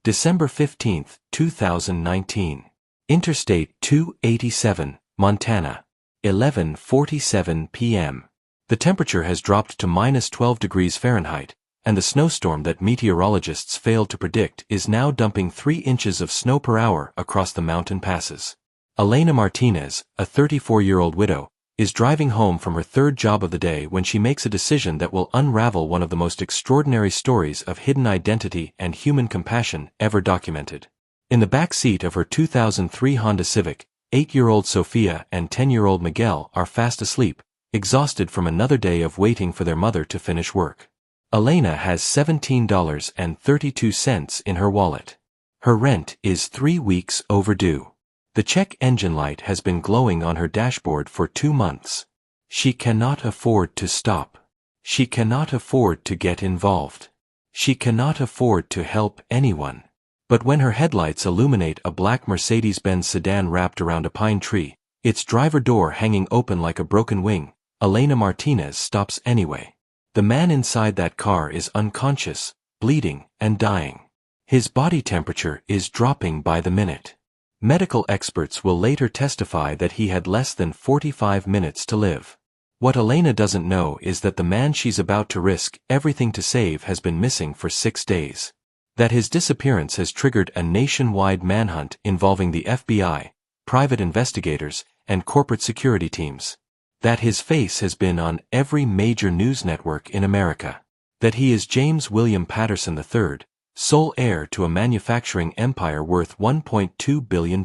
December 15, 2019. Interstate 287, Montana. 11:47 p.m. The temperature has dropped to -12 degrees Fahrenheit, and the snowstorm that meteorologists failed to predict is now dumping 3 inches of snow per hour across the mountain passes. Elena Martinez, a 34-year-old widow, is driving home from her third job of the day when she makes a decision that will unravel one of the most extraordinary stories of hidden identity and human compassion ever documented. In the back seat of her 2003 Honda Civic, 8-year-old Sophia and 10-year-old Miguel are fast asleep, exhausted from another day of waiting for their mother to finish work. Elena has $17.32 in her wallet. Her rent is 3 weeks overdue. The check engine light has been glowing on her dashboard for 2 months. She cannot afford to stop. She cannot afford to get involved. She cannot afford to help anyone. But when her headlights illuminate a black Mercedes-Benz sedan wrapped around a pine tree, its driver door hanging open like a broken wing, Elena Martinez stops anyway. The man inside that car is unconscious, bleeding, and dying. His body temperature is dropping by the minute. Medical experts will later testify that he had less than 45 minutes to live. What Elena doesn't know is that the man she's about to risk everything to save has been missing for 6 days. That his disappearance has triggered a nationwide manhunt involving the FBI, private investigators, and corporate security teams. That his face has been on every major news network in America. That he is James William Patterson III, sole heir to a manufacturing empire worth $1.2 billion.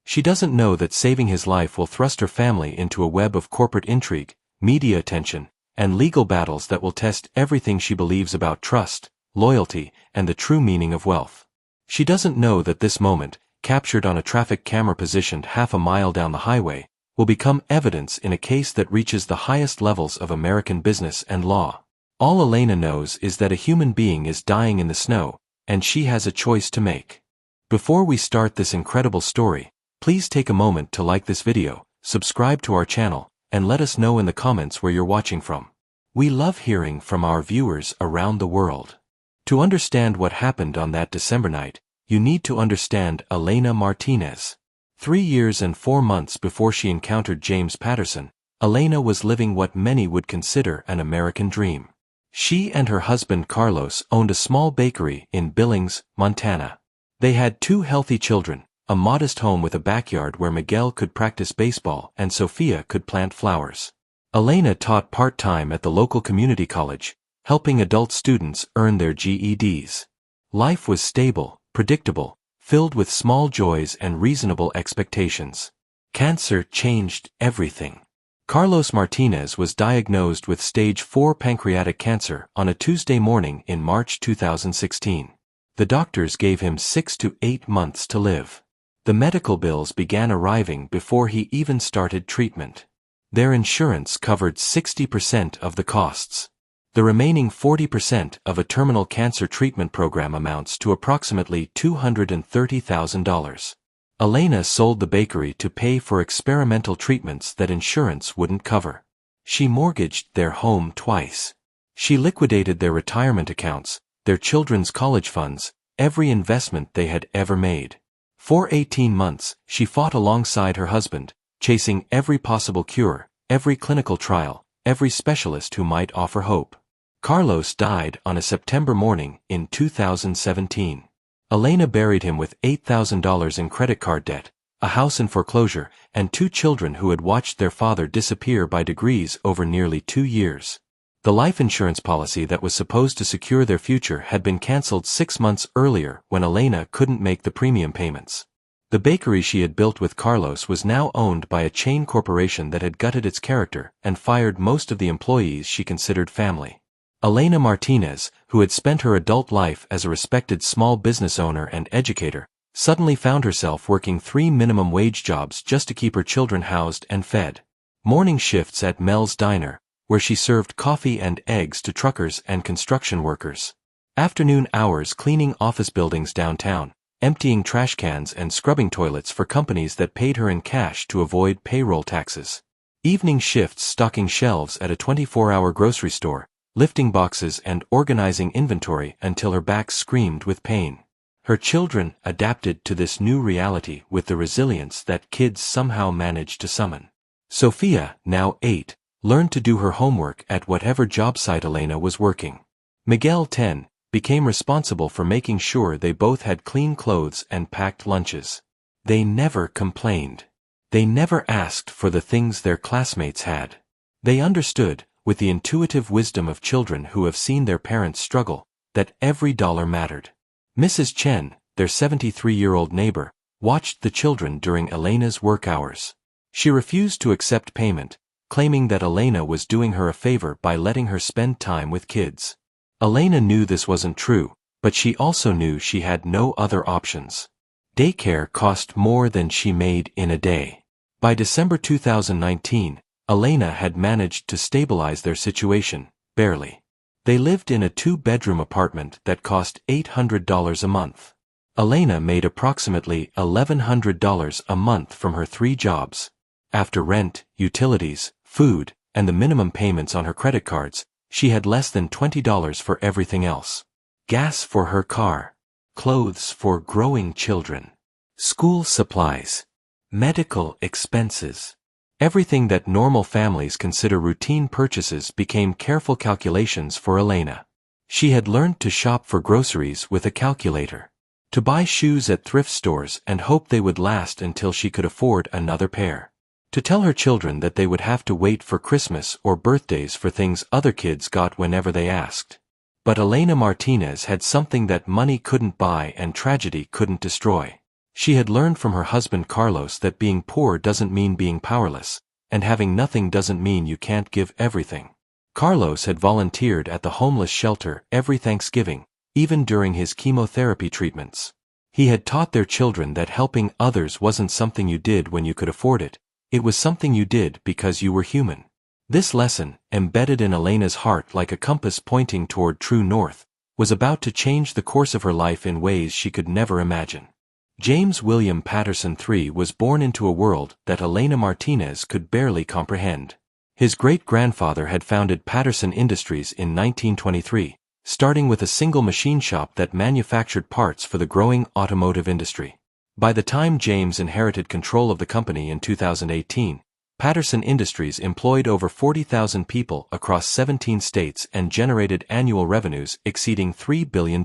She doesn't know that saving his life will thrust her family into a web of corporate intrigue, media attention, and legal battles that will test everything she believes about trust, loyalty, and the true meaning of wealth. She doesn't know that this moment, captured on a traffic camera positioned half a mile down the highway, will become evidence in a case that reaches the highest levels of American business and law. All Elena knows is that a human being is dying in the snow, and she has a choice to make. Before we start this incredible story, please take a moment to like this video, subscribe to our channel, and let us know in the comments where you're watching from. We love hearing from our viewers around the world. To understand what happened on that December night, you need to understand Elena Martinez. 3 years and 4 months before she encountered James Patterson, Elena was living what many would consider an American dream. She and her husband Carlos owned a small bakery in Billings, Montana. They had 2 healthy children, a modest home with a backyard where Miguel could practice baseball and Sophia could plant flowers. Elena taught part-time at the local community college, helping adult students earn their GEDs. Life was stable, predictable, filled with small joys and reasonable expectations. Cancer changed everything. Carlos Martinez was diagnosed with stage 4 pancreatic cancer on a Tuesday morning in March 2016. The doctors gave him 6 to 8 months to live. The medical bills began arriving before he even started treatment. Their insurance covered 60% of the costs. The remaining 40% of a terminal cancer treatment program amounts to approximately $230,000. Elena sold the bakery to pay for experimental treatments that insurance wouldn't cover. She mortgaged their home twice. She liquidated their retirement accounts, their children's college funds, every investment they had ever made. For 18 months, she fought alongside her husband, chasing every possible cure, every clinical trial, every specialist who might offer hope. Carlos died on a September morning in 2017. Elena buried him with $8,000 in credit card debt, a house in foreclosure, and 2 children who had watched their father disappear by degrees over nearly 2 years. The life insurance policy that was supposed to secure their future had been canceled 6 months earlier when Elena couldn't make the premium payments. The bakery she had built with Carlos was now owned by a chain corporation that had gutted its character and fired most of the employees she considered family. Elena Martinez, who had spent her adult life as a respected small business owner and educator, suddenly found herself working 3 minimum wage jobs just to keep her children housed and fed. Morning shifts at Mel's Diner, where she served coffee and eggs to truckers and construction workers. Afternoon hours cleaning office buildings downtown, emptying trash cans and scrubbing toilets for companies that paid her in cash to avoid payroll taxes. Evening shifts stocking shelves at a 24-hour grocery store, lifting boxes and organizing inventory until her back screamed with pain. Her children adapted to this new reality with the resilience that kids somehow managed to summon. Sophia, now 8, learned to do her homework at whatever job site Elena was working. Miguel, 10, became responsible for making sure they both had clean clothes and packed lunches. They never complained. They never asked for the things their classmates had. They understood, with the intuitive wisdom of children who have seen their parents struggle, that every dollar mattered. Mrs. Chen, their 73-year-old neighbor, watched the children during Elena's work hours. She refused to accept payment, claiming that Elena was doing her a favor by letting her spend time with kids. Elena knew this wasn't true, but she also knew she had no other options. Daycare cost more than she made in a day. By December 2019, Elena had managed to stabilize their situation, barely. They lived in a 2-bedroom apartment that cost $800 a month. Elena made approximately $1,100 a month from her 3 jobs. After rent, utilities, food, and the minimum payments on her credit cards, she had less than $20 for everything else. Gas for her car. Clothes for growing children. School supplies. Medical expenses. Everything that normal families consider routine purchases became careful calculations for Elena. She had learned to shop for groceries with a calculator, to buy shoes at thrift stores and hope they would last until she could afford another pair, to tell her children that they would have to wait for Christmas or birthdays for things other kids got whenever they asked. But Elena Martinez had something that money couldn't buy and tragedy couldn't destroy. She had learned from her husband Carlos that being poor doesn't mean being powerless, and having nothing doesn't mean you can't give everything. Carlos had volunteered at the homeless shelter every Thanksgiving, even during his chemotherapy treatments. He had taught their children that helping others wasn't something you did when you could afford it, it was something you did because you were human. This lesson, embedded in Elena's heart like a compass pointing toward true north, was about to change the course of her life in ways she could never imagine. James William Patterson III was born into a world that Elena Martinez could barely comprehend. His great-grandfather had founded Patterson Industries in 1923, starting with a single machine shop that manufactured parts for the growing automotive industry. By the time James inherited control of the company in 2018, Patterson Industries employed over 40,000 people across 17 states and generated annual revenues exceeding $3 billion.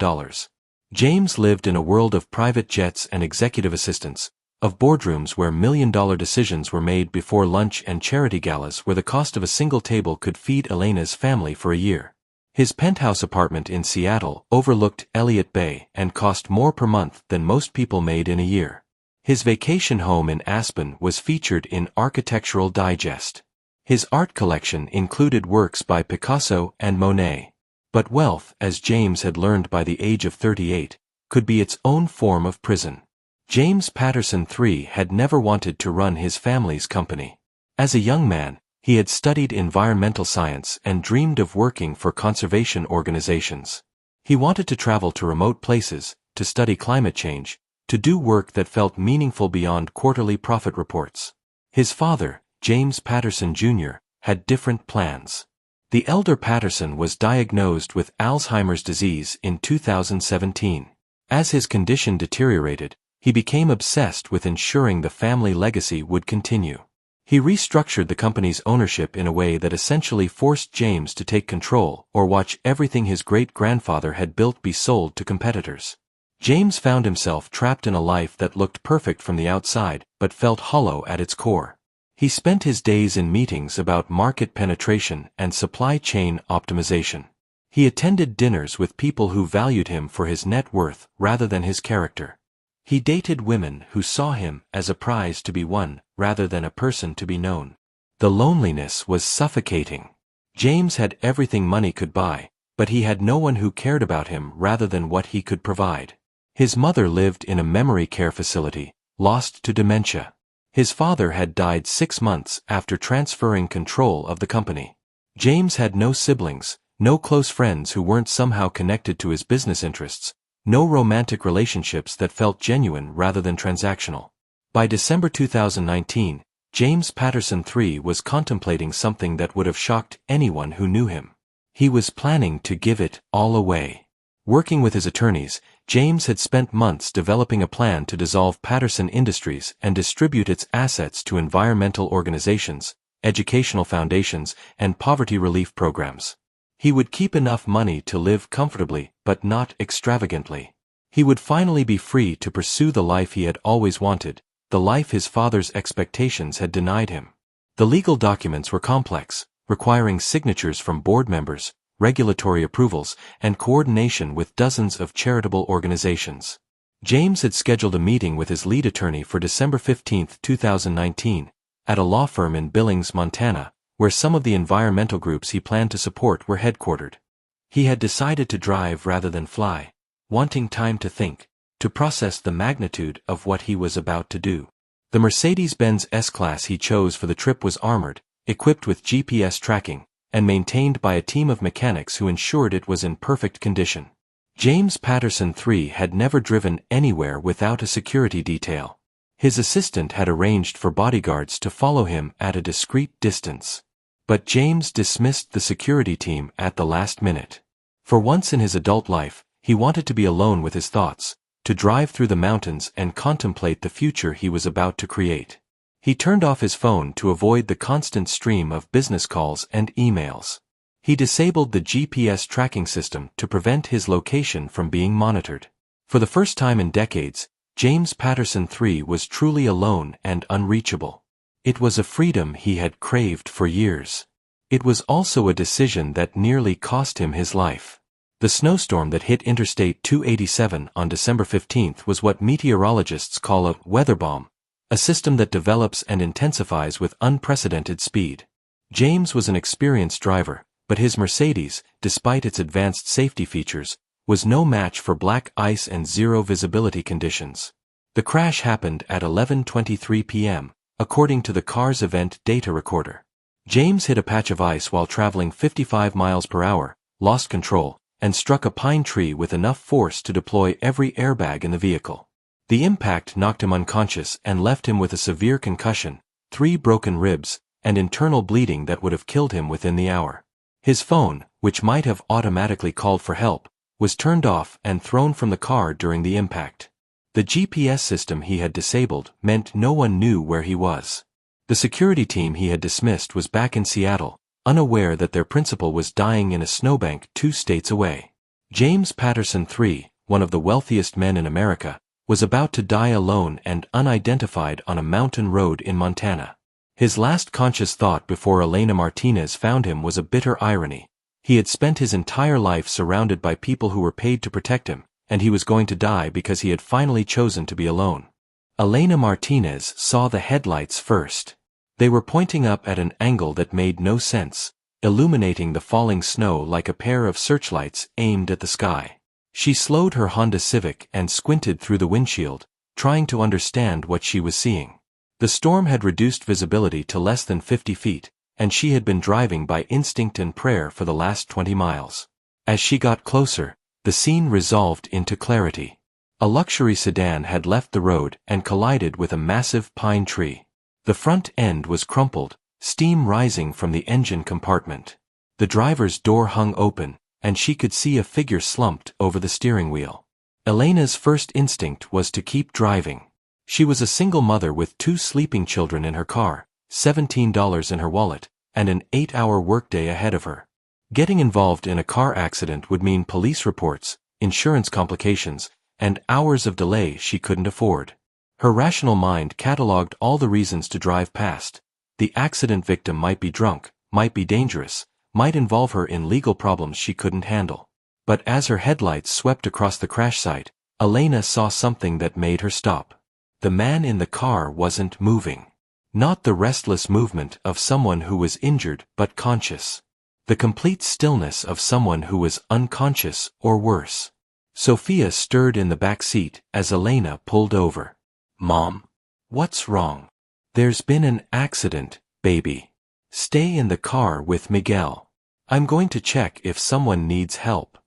James lived in a world of private jets and executive assistants, of boardrooms where million-dollar decisions were made before lunch and charity galas where the cost of a single table could feed Elena's family for a year. His penthouse apartment in Seattle overlooked Elliott Bay and cost more per month than most people made in a year. His vacation home in Aspen was featured in Architectural Digest. His art collection included works by Picasso and Monet. But wealth, as James had learned by the age of 38, could be its own form of prison. James Patterson III had never wanted to run his family's company. As a young man, he had studied environmental science and dreamed of working for conservation organizations. He wanted to travel to remote places, to study climate change, to do work that felt meaningful beyond quarterly profit reports. His father, James Patterson Jr., had different plans. The elder Patterson was diagnosed with Alzheimer's disease in 2017. As his condition deteriorated, he became obsessed with ensuring the family legacy would continue. He restructured the company's ownership in a way that essentially forced James to take control or watch everything his great-grandfather had built be sold to competitors. James found himself trapped in a life that looked perfect from the outside but felt hollow at its core. He spent his days in meetings about market penetration and supply chain optimization. He attended dinners with people who valued him for his net worth rather than his character. He dated women who saw him as a prize to be won rather than a person to be known. The loneliness was suffocating. James had everything money could buy, but he had no one who cared about him rather than what he could provide. His mother lived in a memory care facility, lost to dementia. His father had died 6 months after transferring control of the company. James had no siblings, no close friends who weren't somehow connected to his business interests, no romantic relationships that felt genuine rather than transactional. By December 2019, James Patterson III was contemplating something that would have shocked anyone who knew him. He was planning to give it all away. Working with his attorneys, James had spent months developing a plan to dissolve Patterson Industries and distribute its assets to environmental organizations, educational foundations, and poverty relief programs. He would keep enough money to live comfortably, but not extravagantly. He would finally be free to pursue the life he had always wanted, the life his father's expectations had denied him. The legal documents were complex, requiring signatures from board members, regulatory approvals, and coordination with dozens of charitable organizations. James had scheduled a meeting with his lead attorney for December 15, 2019, at a law firm in Billings, Montana, where some of the environmental groups he planned to support were headquartered. He had decided to drive rather than fly, wanting time to think, to process the magnitude of what he was about to do. The Mercedes-Benz S-Class he chose for the trip was armored, equipped with GPS tracking, and maintained by a team of mechanics who ensured it was in perfect condition. James Patterson III had never driven anywhere without a security detail. His assistant had arranged for bodyguards to follow him at a discreet distance. But James dismissed the security team at the last minute. For once in his adult life, he wanted to be alone with his thoughts, to drive through the mountains and contemplate the future he was about to create. He turned off his phone to avoid the constant stream of business calls and emails. He disabled the GPS tracking system to prevent his location from being monitored. For the first time in decades, James Patterson III was truly alone and unreachable. It was a freedom he had craved for years. It was also a decision that nearly cost him his life. The snowstorm that hit Interstate 287 on December 15 was what meteorologists call a weather bomb, a system that develops and intensifies with unprecedented speed. James was an experienced driver, but his Mercedes, despite its advanced safety features, was no match for black ice and zero visibility conditions. The crash happened at 11:23 p.m., according to the car's event data recorder. James hit a patch of ice while traveling 55 miles per hour, lost control, and struck a pine tree with enough force to deploy every airbag in the vehicle. The impact knocked him unconscious and left him with a severe concussion, 3 broken ribs, and internal bleeding that would have killed him within the hour. His phone, which might have automatically called for help, was turned off and thrown from the car during the impact. The GPS system he had disabled meant no one knew where he was. The security team he had dismissed was back in Seattle, unaware that their principal was dying in a snowbank 2 states away. James Patterson III, one of the wealthiest men in America, was about to die alone and unidentified on a mountain road in Montana. His last conscious thought before Elena Martinez found him was a bitter irony. He had spent his entire life surrounded by people who were paid to protect him, and he was going to die because he had finally chosen to be alone. Elena Martinez saw the headlights first. They were pointing up at an angle that made no sense, illuminating the falling snow like a pair of searchlights aimed at the sky. She slowed her Honda Civic and squinted through the windshield, trying to understand what she was seeing. The storm had reduced visibility to less than 50 feet, and she had been driving by instinct and prayer for the last 20 miles. As she got closer, the scene resolved into clarity. A luxury sedan had left the road and collided with a massive pine tree. The front end was crumpled, steam rising from the engine compartment. The driver's door hung open, and she could see a figure slumped over the steering wheel. Elena's first instinct was to keep driving. She was a single mother with 2 sleeping children in her car, $17 in her wallet, and an 8-hour workday ahead of her. Getting involved in a car accident would mean police reports, insurance complications, and hours of delay she couldn't afford. Her rational mind cataloged all the reasons to drive past. The accident victim might be drunk, might be dangerous, might involve her in legal problems she couldn't handle. But as her headlights swept across the crash site, Elena saw something that made her stop. The man in the car wasn't moving. Not the restless movement of someone who was injured but conscious. The complete stillness of someone who was unconscious or worse. Sophia stirred in the back seat as Elena pulled over. "Mom? What's wrong?" "There's been an accident, baby. Stay in the car with Miguel. I'm going to check if someone needs help."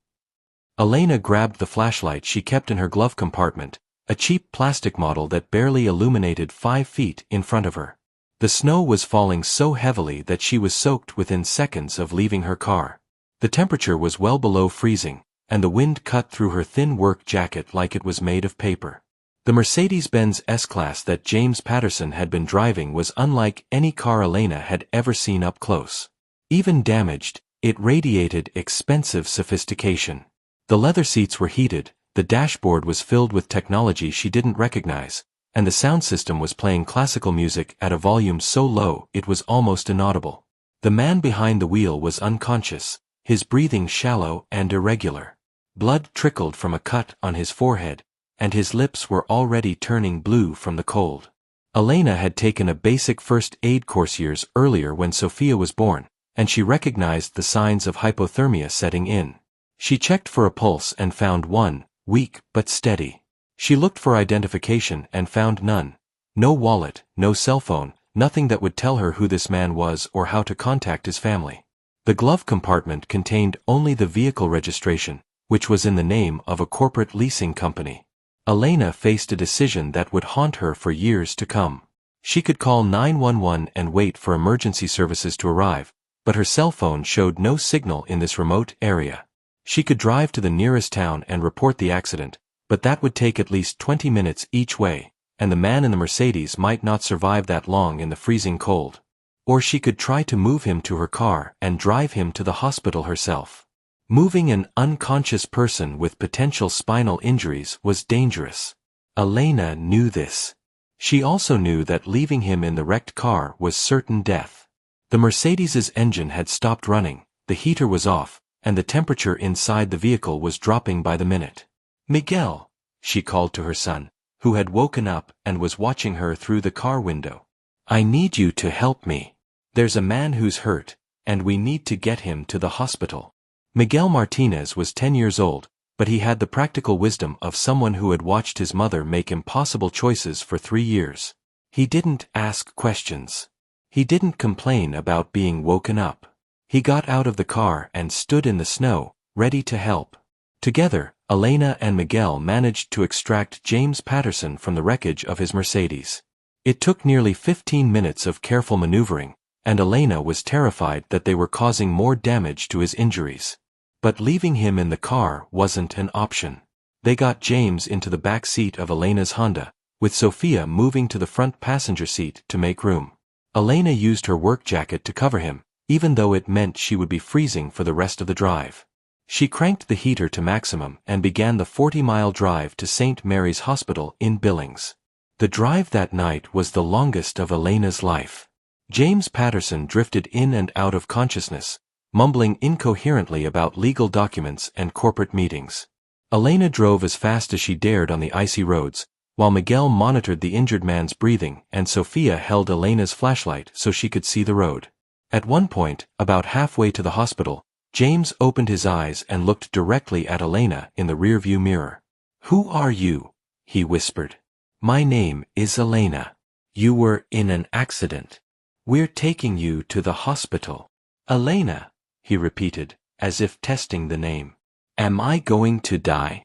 Elena grabbed the flashlight she kept in her glove compartment, a cheap plastic model that barely illuminated 5 feet in front of her. The snow was falling so heavily that she was soaked within seconds of leaving her car. The temperature was well below freezing, and the wind cut through her thin work jacket like it was made of paper. The Mercedes-Benz S-Class that James Patterson had been driving was unlike any car Elena had ever seen up close. Even damaged, it radiated expensive sophistication. The leather seats were heated, the dashboard was filled with technology she didn't recognize, and the sound system was playing classical music at a volume so low it was almost inaudible. The man behind the wheel was unconscious, his breathing shallow and irregular. Blood trickled from a cut on his forehead, and his lips were already turning blue from the cold. Elena had taken a basic first aid course years earlier when Sophia was born, and she recognized the signs of hypothermia setting in. She checked for a pulse and found one, weak but steady. She looked for identification and found none. No wallet, no cell phone, nothing that would tell her who this man was or how to contact his family. The glove compartment contained only the vehicle registration, which was in the name of a corporate leasing company. Elena faced a decision that would haunt her for years to come. She could call 911 and wait for emergency services to arrive, but her cell phone showed no signal in this remote area. She could drive to the nearest town and report the accident, but that would take at least 20 minutes each way, and the man in the Mercedes might not survive that long in the freezing cold. Or she could try to move him to her car and drive him to the hospital herself. Moving an unconscious person with potential spinal injuries was dangerous. Elena knew this. She also knew that leaving him in the wrecked car was certain death. The Mercedes's engine had stopped running, the heater was off, and the temperature inside the vehicle was dropping by the minute. "Miguel," she called to her son, who had woken up and was watching her through the car window. "I need you to help me. There's a man who's hurt, and we need to get him to the hospital." Miguel Martinez was 10 years old, but he had the practical wisdom of someone who had watched his mother make impossible choices for 3 years. He didn't ask questions. He didn't complain about being woken up. He got out of the car and stood in the snow, ready to help. Together, Elena and Miguel managed to extract James Patterson from the wreckage of his Mercedes. It took nearly 15 minutes of careful maneuvering, and Elena was terrified that they were causing more damage to his injuries. But leaving him in the car wasn't an option. They got James into the back seat of Elena's Honda, with Sophia moving to the front passenger seat to make room. Elena used her work jacket to cover him, even though it meant she would be freezing for the rest of the drive. She cranked the heater to maximum and began the 40-mile drive to St. Mary's Hospital in Billings. The drive that night was the longest of Elena's life. James Patterson drifted in and out of consciousness, mumbling incoherently about legal documents and corporate meetings. Elena drove as fast as she dared on the icy roads, while Miguel monitored the injured man's breathing and Sophia held Elena's flashlight so she could see the road. At one point, about halfway to the hospital, James opened his eyes and looked directly at Elena in the rearview mirror. "Who are you?" he whispered. "My name is Elena. You were in an accident. We're taking you to the hospital." "Elena," he repeated, as if testing the name. "Am I going to die?"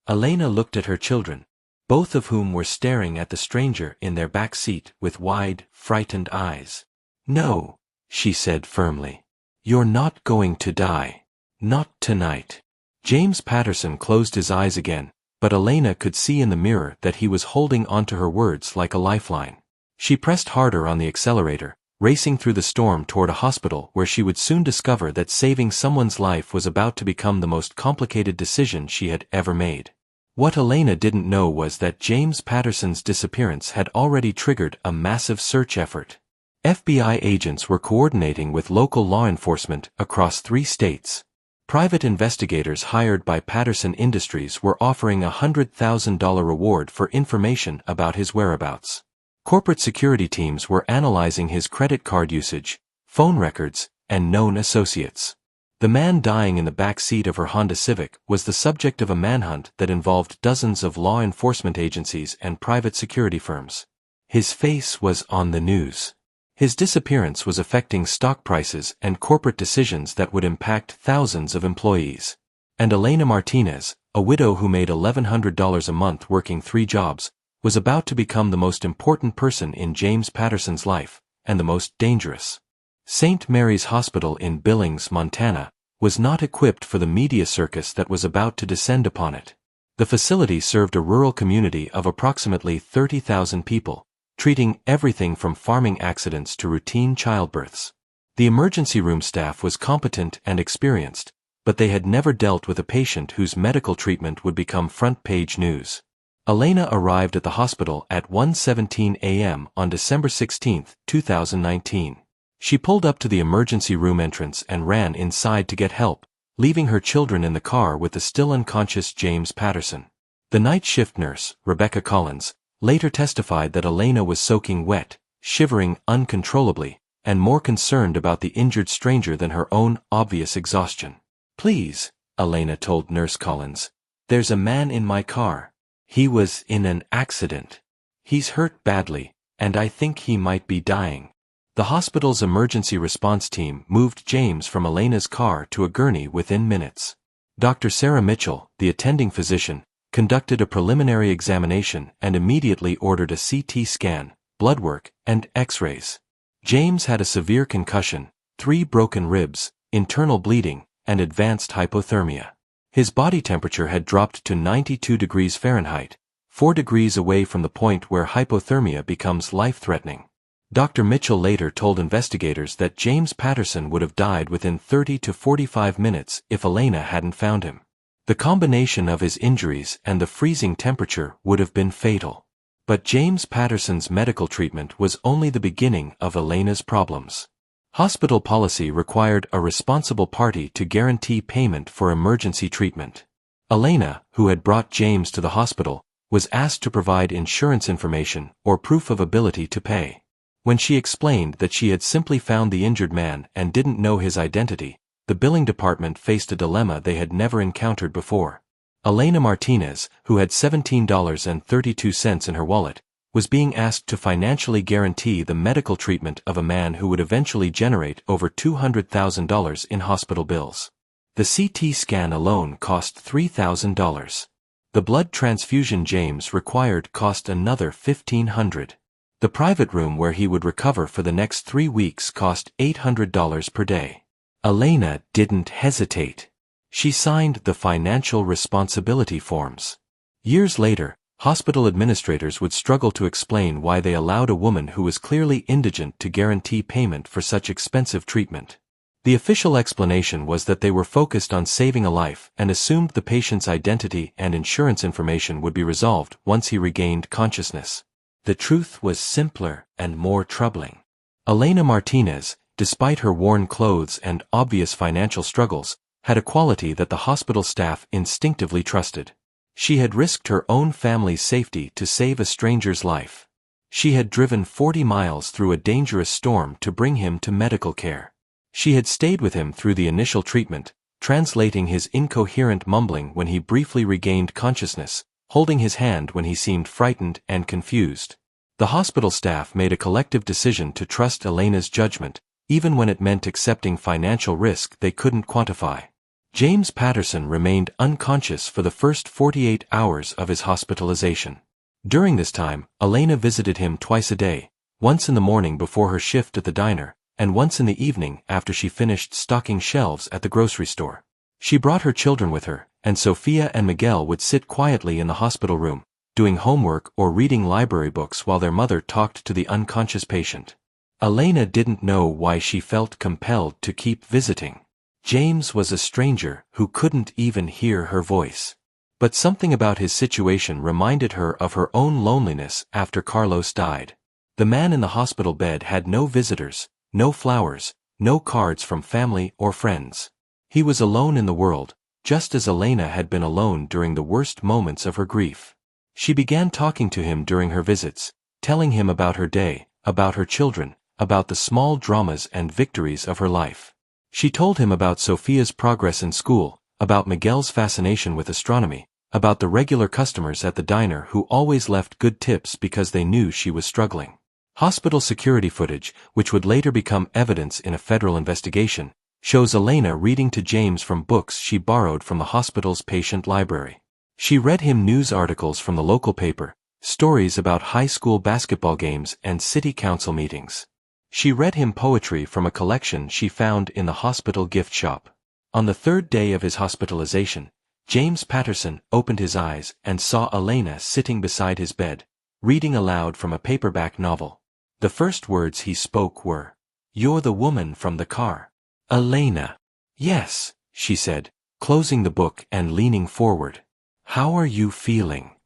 Elena looked at her children, both of whom were staring at the stranger in their back seat with wide, frightened eyes. "No," she said firmly. "You're not going to die. Not tonight." James Patterson closed his eyes again, but Elena could see in the mirror that he was holding onto her words like a lifeline. She pressed harder on the accelerator, racing through the storm toward a hospital where she would soon discover that saving someone's life was about to become the most complicated decision she had ever made. What Elena didn't know was that James Patterson's disappearance had already triggered a massive search effort. FBI agents were coordinating with local law enforcement across 3 states. Private investigators hired by Patterson Industries were offering a $100,000 reward for information about his whereabouts. Corporate security teams were analyzing his credit card usage, phone records, and known associates. The man dying in the back seat of her Honda Civic was the subject of a manhunt that involved dozens of law enforcement agencies and private security firms. His face was on the news. His disappearance was affecting stock prices and corporate decisions that would impact thousands of employees. And Elena Martinez, a widow who made $1,100 a month working 3 jobs, was about to become the most important person in James Patterson's life, and the most dangerous. St. Mary's Hospital in Billings, Montana, was not equipped for the media circus that was about to descend upon it. The facility served a rural community of approximately 30,000 people, treating everything from farming accidents to routine childbirths. The emergency room staff was competent and experienced, but they had never dealt with a patient whose medical treatment would become front-page news. Elena arrived at the hospital at 1:17 a.m. on December 16, 2019. She pulled up to the emergency room entrance and ran inside to get help, leaving her children in the car with the still unconscious James Patterson. The night shift nurse, Rebecca Collins, later testified that Elena was soaking wet, shivering uncontrollably, and more concerned about the injured stranger than her own obvious exhaustion. "Please," Elena told Nurse Collins, "there's a man in my car. He was in an accident. He's hurt badly, and I think he might be dying." The hospital's emergency response team moved James from Elena's car to a gurney within minutes. Dr. Sarah Mitchell, the attending physician, conducted a preliminary examination and immediately ordered a CT scan, blood work, and X-rays. James had a severe concussion, 3 broken ribs, internal bleeding, and advanced hypothermia. His body temperature had dropped to 92 degrees Fahrenheit, 4 degrees away from the point where hypothermia becomes life-threatening. Dr. Mitchell later told investigators that James Patterson would have died within 30 to 45 minutes if Elena hadn't found him. The combination of his injuries and the freezing temperature would have been fatal. But James Patterson's medical treatment was only the beginning of Elena's problems. Hospital policy required a responsible party to guarantee payment for emergency treatment. Elena, who had brought James to the hospital, was asked to provide insurance information or proof of ability to pay. When she explained that she had simply found the injured man and didn't know his identity, the billing department faced a dilemma they had never encountered before. Elena Martinez, who had $17.32 in her wallet, was being asked to financially guarantee the medical treatment of a man who would eventually generate over $200,000 in hospital bills. The CT scan alone cost $3,000. The blood transfusion James required cost another $1,500. The private room where he would recover for the next 3 weeks cost $800 per day. Elena didn't hesitate. She signed the financial responsibility forms. Years later, hospital administrators would struggle to explain why they allowed a woman who was clearly indigent to guarantee payment for such expensive treatment. The official explanation was that they were focused on saving a life and assumed the patient's identity and insurance information would be resolved once he regained consciousness. The truth was simpler and more troubling. Elena Martinez, despite her worn clothes and obvious financial struggles, had a quality that the hospital staff instinctively trusted. She had risked her own family's safety to save a stranger's life. She had driven 40 miles through a dangerous storm to bring him to medical care. She had stayed with him through the initial treatment, translating his incoherent mumbling when he briefly regained consciousness, holding his hand when he seemed frightened and confused. The hospital staff made a collective decision to trust Elena's judgment, even when it meant accepting financial risk they couldn't quantify. James Patterson remained unconscious for the first 48 hours of his hospitalization. During this time, Elena visited him twice a day, once in the morning before her shift at the diner, and once in the evening after she finished stocking shelves at the grocery store. She brought her children with her, and Sophia and Miguel would sit quietly in the hospital room, doing homework or reading library books while their mother talked to the unconscious patient. Elena didn't know why she felt compelled to keep visiting. James was a stranger who couldn't even hear her voice. But something about his situation reminded her of her own loneliness after Carlos died. The man in the hospital bed had no visitors, no flowers, no cards from family or friends. He was alone in the world, just as Elena had been alone during the worst moments of her grief. She began talking to him during her visits, telling him about her day, about her children, about the small dramas and victories of her life. She told him about Sophia's progress in school, about Miguel's fascination with astronomy, about the regular customers at the diner who always left good tips because they knew she was struggling. Hospital security footage, which would later become evidence in a federal investigation, shows Elena reading to James from books she borrowed from the hospital's patient library. She read him news articles from the local paper, stories about high school basketball games and city council meetings. She read him poetry from a collection she found in the hospital gift shop. On the third day of his hospitalization, James Patterson opened his eyes and saw Elena sitting beside his bed, reading aloud from a paperback novel. The first words he spoke were, "You're the woman from the car." "Elena." "Yes," she said, closing the book and leaning forward. "How are you feeling?"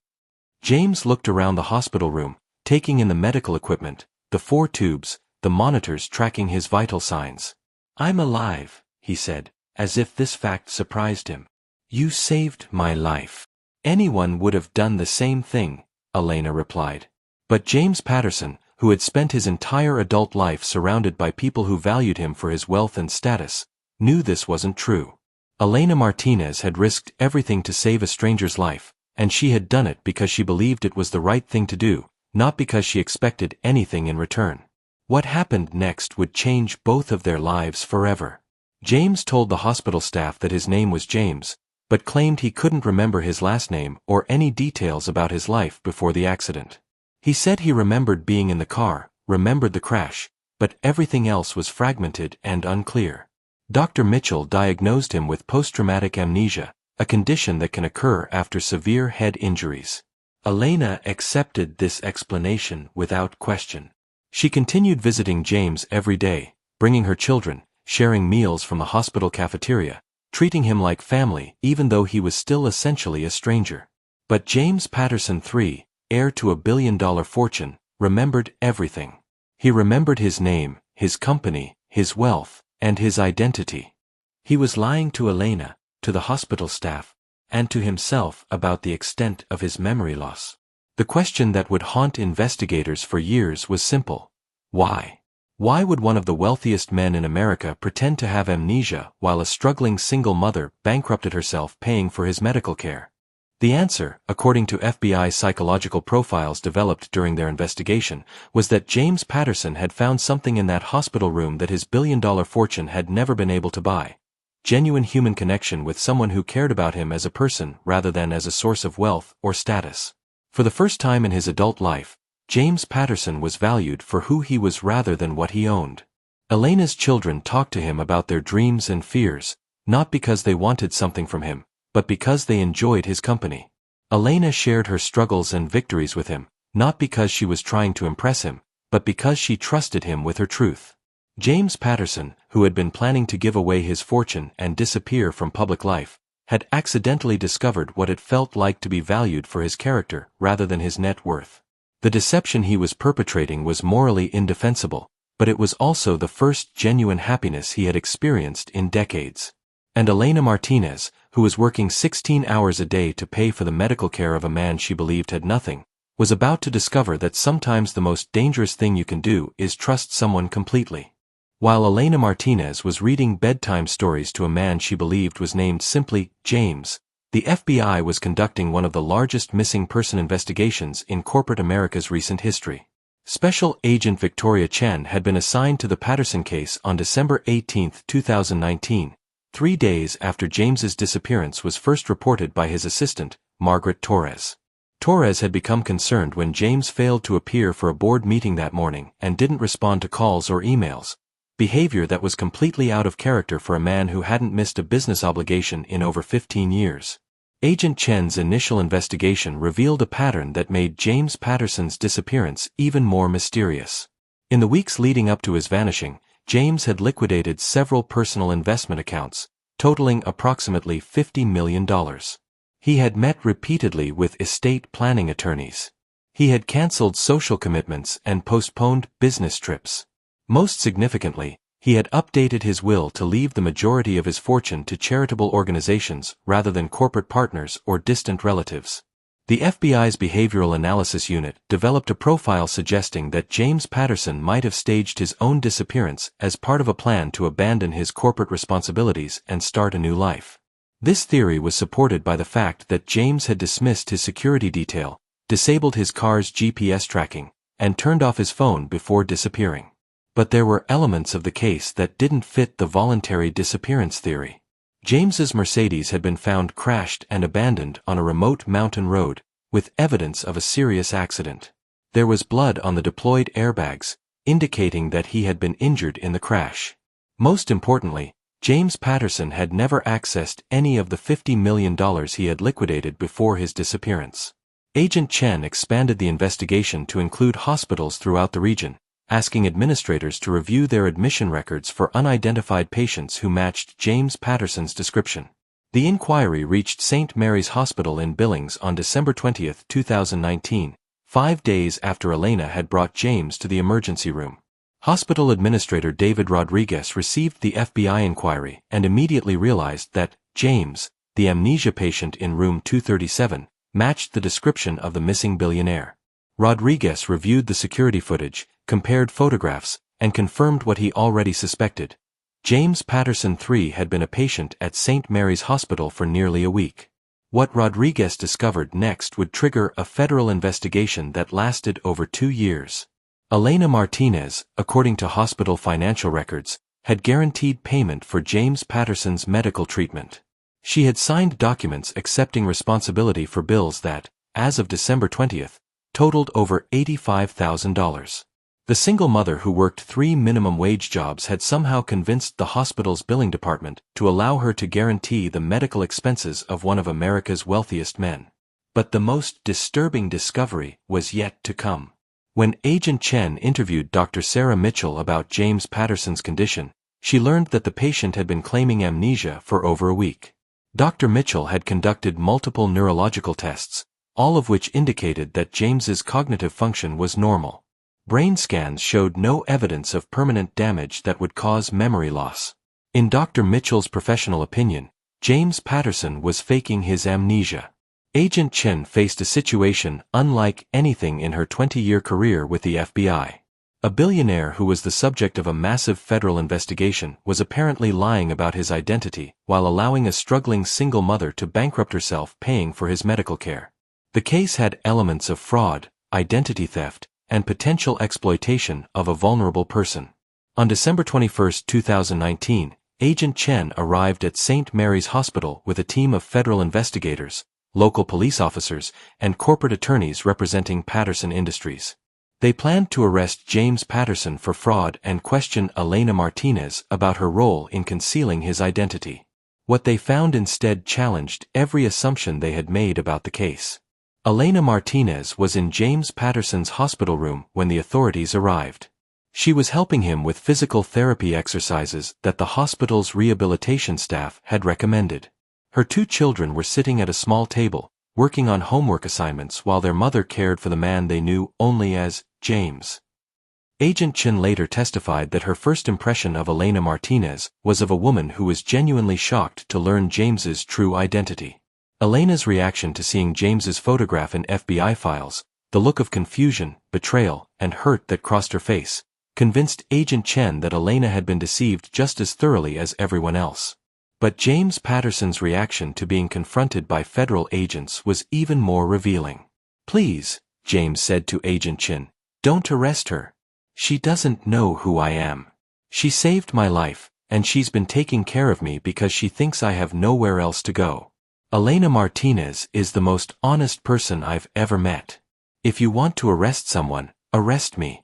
James looked around the hospital room, taking in the medical equipment, the 4 tubes, the monitors tracking his vital signs. "I'm alive," he said, as if this fact surprised him. "You saved my life." "Anyone would have done the same thing," Elena replied. But James Patterson, who had spent his entire adult life surrounded by people who valued him for his wealth and status, knew this wasn't true. Elena Martinez had risked everything to save a stranger's life, and she had done it because she believed it was the right thing to do, not because she expected anything in return. What happened next would change both of their lives forever. James told the hospital staff that his name was James, but claimed he couldn't remember his last name or any details about his life before the accident. He said he remembered being in the car, remembered the crash, but everything else was fragmented and unclear. Dr. Mitchell diagnosed him with post-traumatic amnesia, a condition that can occur after severe head injuries. Elena accepted this explanation without question. She continued visiting James every day, bringing her children, sharing meals from the hospital cafeteria, treating him like family even though he was still essentially a stranger. But James Patterson III, heir to a billion-dollar fortune, remembered everything. He remembered his name, his company, his wealth, and his identity. He was lying to Elena, to the hospital staff, and to himself about the extent of his memory loss. The question that would haunt investigators for years was simple. Why? Why would one of the wealthiest men in America pretend to have amnesia while a struggling single mother bankrupted herself paying for his medical care? The answer, according to FBI psychological profiles developed during their investigation, was that James Patterson had found something in that hospital room that his billion-dollar fortune had never been able to buy. Genuine human connection with someone who cared about him as a person rather than as a source of wealth or status. For the first time in his adult life, James Patterson was valued for who he was rather than what he owned. Elena's children talked to him about their dreams and fears, not because they wanted something from him, but because they enjoyed his company. Elena shared her struggles and victories with him, not because she was trying to impress him, but because she trusted him with her truth. James Patterson, who had been planning to give away his fortune and disappear from public life, had accidentally discovered what it felt like to be valued for his character rather than his net worth. The deception he was perpetrating was morally indefensible, but it was also the first genuine happiness he had experienced in decades. And Elena Martinez, who was working 16 hours a day to pay for the medical care of a man she believed had nothing, was about to discover that sometimes the most dangerous thing you can do is trust someone completely. While Elena Martinez was reading bedtime stories to a man she believed was named simply James, the FBI was conducting one of the largest missing person investigations in corporate America's recent history. Special Agent Victoria Chen had been assigned to the Patterson case on December 18, 2019, 3 days after James's disappearance was first reported by his assistant, Margaret Torres. Torres had become concerned when James failed to appear for a board meeting that morning and didn't respond to calls or emails, behavior that was completely out of character for a man who hadn't missed a business obligation in over 15 years. Agent Chen's initial investigation revealed a pattern that made James Patterson's disappearance even more mysterious. In the weeks leading up to his vanishing, James had liquidated several personal investment accounts, totaling approximately $50 million. He had met repeatedly with estate planning attorneys. He had canceled social commitments and postponed business trips. Most significantly, he had updated his will to leave the majority of his fortune to charitable organizations rather than corporate partners or distant relatives. The FBI's Behavioral Analysis Unit developed a profile suggesting that James Patterson might have staged his own disappearance as part of a plan to abandon his corporate responsibilities and start a new life. This theory was supported by the fact that James had dismissed his security detail, disabled his car's GPS tracking, and turned off his phone before disappearing. But there were elements of the case that didn't fit the voluntary disappearance theory. James's Mercedes had been found crashed and abandoned on a remote mountain road, with evidence of a serious accident. There was blood on the deployed airbags, indicating that he had been injured in the crash. Most importantly, James Patterson had never accessed any of the $50 million he had liquidated before his disappearance. Agent Chen expanded the investigation to include hospitals throughout the region, asking administrators to review their admission records for unidentified patients who matched James Patterson's description. The inquiry reached St. Mary's Hospital in Billings on December 20, 2019, 5 days after Elena had brought James to the emergency room. Hospital Administrator David Rodriguez received the FBI inquiry and immediately realized that James, the amnesia patient in room 237, matched the description of the missing billionaire. Rodriguez reviewed the security footage, compared photographs, and confirmed what he already suspected. James Patterson III had been a patient at St. Mary's Hospital for nearly a week. What Rodriguez discovered next would trigger a federal investigation that lasted over 2 years. Elena Martinez, according to hospital financial records, had guaranteed payment for James Patterson's medical treatment. She had signed documents accepting responsibility for bills that, as of December 20th, totaled over $85,000. The single mother who worked 3 minimum wage jobs had somehow convinced the hospital's billing department to allow her to guarantee the medical expenses of one of America's wealthiest men. But the most disturbing discovery was yet to come. When Agent Chen interviewed Dr. Sarah Mitchell about James Patterson's condition, she learned that the patient had been claiming amnesia for over a week. Dr. Mitchell had conducted multiple neurological tests, all of which indicated that James's cognitive function was normal. Brain scans showed no evidence of permanent damage that would cause memory loss. In Dr. Mitchell's professional opinion, James Patterson was faking his amnesia. Agent Chen faced a situation unlike anything in her 20-year career with the FBI. A billionaire who was the subject of a massive federal investigation was apparently lying about his identity while allowing a struggling single mother to bankrupt herself paying for his medical care. The case had elements of fraud, identity theft, and potential exploitation of a vulnerable person. On December 21, 2019, Agent Chen arrived at St. Mary's Hospital with a team of federal investigators, local police officers, and corporate attorneys representing Patterson Industries. They planned to arrest James Patterson for fraud and question Elena Martinez about her role in concealing his identity. What they found instead challenged every assumption they had made about the case. Elena Martinez was in James Patterson's hospital room when the authorities arrived. She was helping him with physical therapy exercises that the hospital's rehabilitation staff had recommended. Her 2 children were sitting at a small table, working on homework assignments while their mother cared for the man they knew only as James. Agent Chen later testified that her first impression of Elena Martinez was of a woman who was genuinely shocked to learn James's true identity. Elena's reaction to seeing James's photograph in FBI files, the look of confusion, betrayal, and hurt that crossed her face, convinced Agent Chen that Elena had been deceived just as thoroughly as everyone else. But James Patterson's reaction to being confronted by federal agents was even more revealing. "Please," James said to Agent Chen, "don't arrest her. She doesn't know who I am. She saved my life, and she's been taking care of me because she thinks I have nowhere else to go. Elena Martinez is the most honest person I've ever met. If you want to arrest someone, arrest me."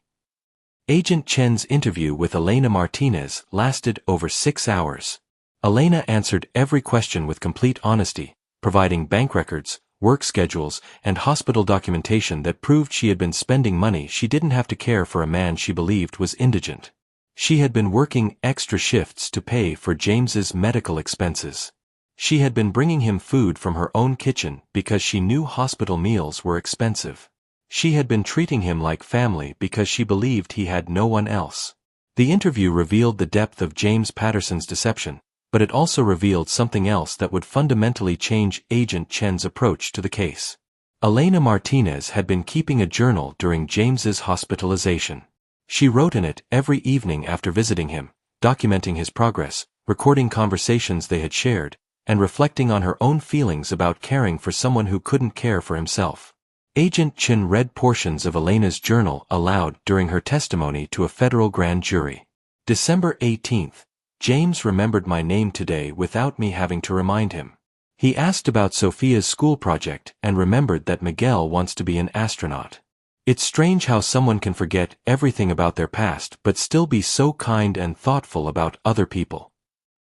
Agent Chen's interview with Elena Martinez lasted over 6 hours. Elena answered every question with complete honesty, providing bank records, work schedules, and hospital documentation that proved she had been spending money she didn't have to care for a man she believed was indigent. She had been working extra shifts to pay for James's medical expenses. She had been bringing him food from her own kitchen because she knew hospital meals were expensive. She had been treating him like family because she believed he had no one else. The interview revealed the depth of James Patterson's deception, but it also revealed something else that would fundamentally change Agent Chen's approach to the case. Elena Martinez had been keeping a journal during James's hospitalization. She wrote in it every evening after visiting him, documenting his progress, recording conversations they had shared, and reflecting on her own feelings about caring for someone who couldn't care for himself. Agent Chen read portions of Elena's journal aloud during her testimony to a federal grand jury. December 18th. James remembered my name today without me having to remind him. He asked about Sophia's school project and remembered that Miguel wants to be an astronaut. It's strange how someone can forget everything about their past but still be so kind and thoughtful about other people.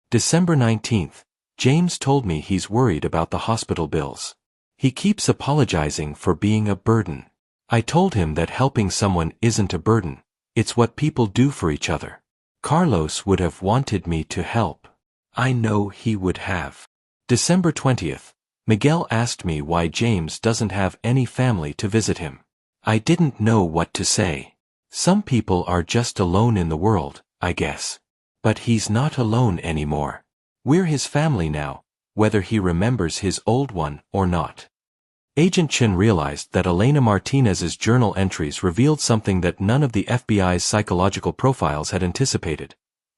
December 19th, James told me he's worried about the hospital bills. He keeps apologizing for being a burden. I told him that helping someone isn't a burden, it's what people do for each other. Carlos would have wanted me to help. I know he would have. December 20th, Miguel asked me why James doesn't have any family to visit him. I didn't know what to say. Some people are just alone in the world, I guess. But he's not alone anymore. We're his family now, whether he remembers his old one or not. Agent Chin realized that Elena Martinez's journal entries revealed something that none of the FBI's psychological profiles had anticipated.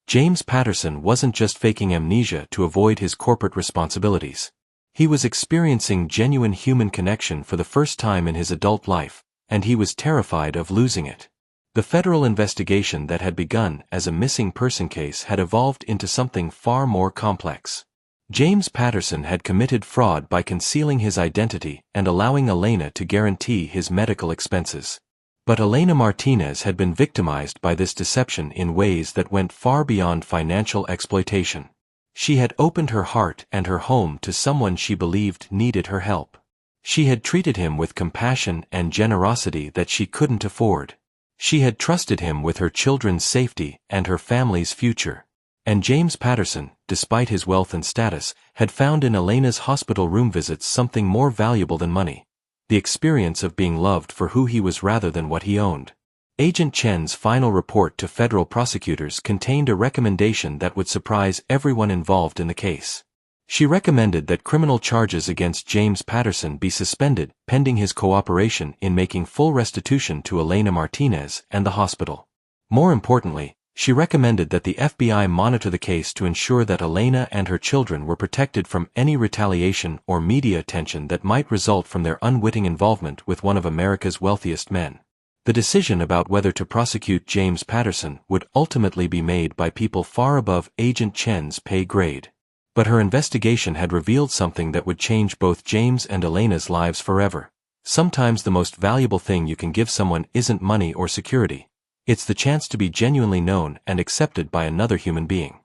James Patterson wasn't just faking amnesia to avoid his corporate responsibilities. He was experiencing genuine human connection for the first time in his adult life, and he was terrified of losing it. The federal investigation that had begun as a missing person case had evolved into something far more complex. James Patterson had committed fraud by concealing his identity and allowing Elena to guarantee his medical expenses. But Elena Martinez had been victimized by this deception in ways that went far beyond financial exploitation. She had opened her heart and her home to someone she believed needed her help. She had treated him with compassion and generosity that she couldn't afford. She had trusted him with her children's safety and her family's future. And James Patterson, despite his wealth and status, had found in Elena's hospital room visits something more valuable than money: the experience of being loved for who he was rather than what he owned. Agent Chen's final report to federal prosecutors contained a recommendation that would surprise everyone involved in the case. She recommended that criminal charges against James Patterson be suspended pending his cooperation in making full restitution to Elena Martinez and the hospital. More importantly, she recommended that the FBI monitor the case to ensure that Elena and her children were protected from any retaliation or media attention that might result from their unwitting involvement with one of America's wealthiest men. The decision about whether to prosecute James Patterson would ultimately be made by people far above Agent Chen's pay grade. But her investigation had revealed something that would change both James and Elena's lives forever. Sometimes the most valuable thing you can give someone isn't money or security. It's the chance to be genuinely known and accepted by another human being.